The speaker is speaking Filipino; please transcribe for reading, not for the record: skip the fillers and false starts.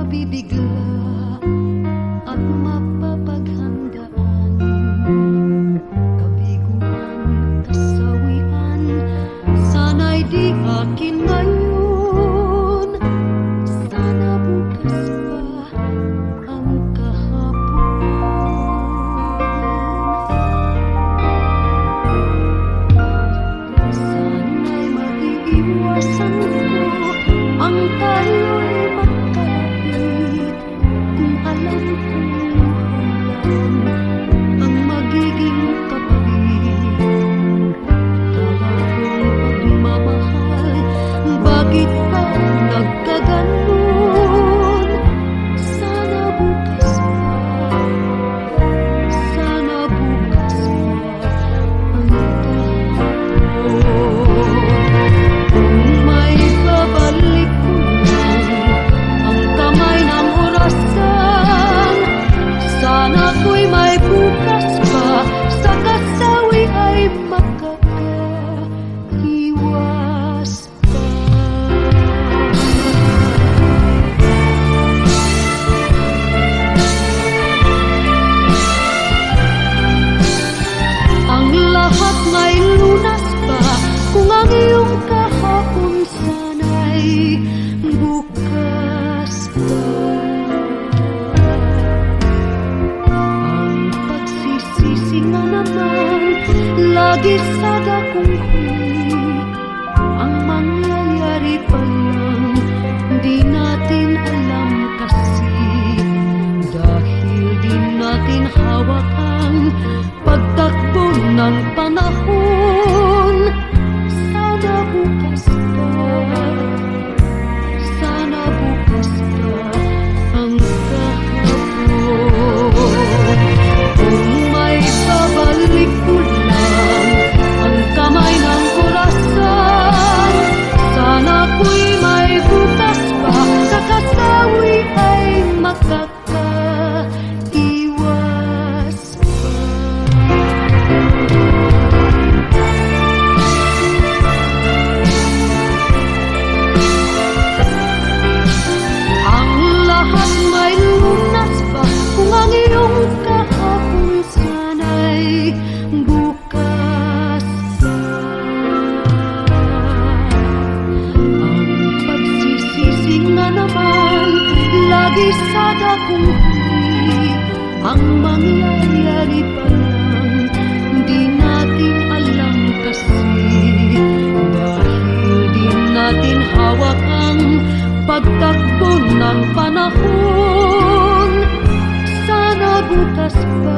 mabibigla at mapapaghandaan. Kabiguan, kasawian, sana'y di akin ngayon. Sana bukas pa ang kahapon. Sana'y maiiwasan ko ang tayo'y magkalapit. Kung alam kong ulan ang magiging kapalit. Kala kong pagmamahal, bakit pa nagkaganon? Sana bukas pa, sana bukas pa ang kahapon. Kung may babalik ko lang ang kamay ng orasan, sana ko'y may bukas pa, sa kasawi ay makakaiwas pa. Ang lahat may lunas pa, kung ang iyong kahapon sana'y bukas pa. Ang pagsisisi nga naman, lagi sa dakong huli. Ang mangyayari pa lang, di natin alam kasi. Dahil di natin hawak ang pagtakbo ng panahon. Sana bukas pa, sana bukas pa ang kahapon. Kung may babalik ko lang ang kamay ng orasan, sana ko'y may bukas pa, sa kasawi ay makakaiwas pa. Ang lahat may lunas pa, kung ang iyong kahapon sana'y bukas pa. Ang pagsisisi nga naman, lagi sa dakong huli. Ang mangyayari pa lang, di natin alam kasi. Dahil di natin hawak ang pagtakbo ng panahon. Sana bukas pa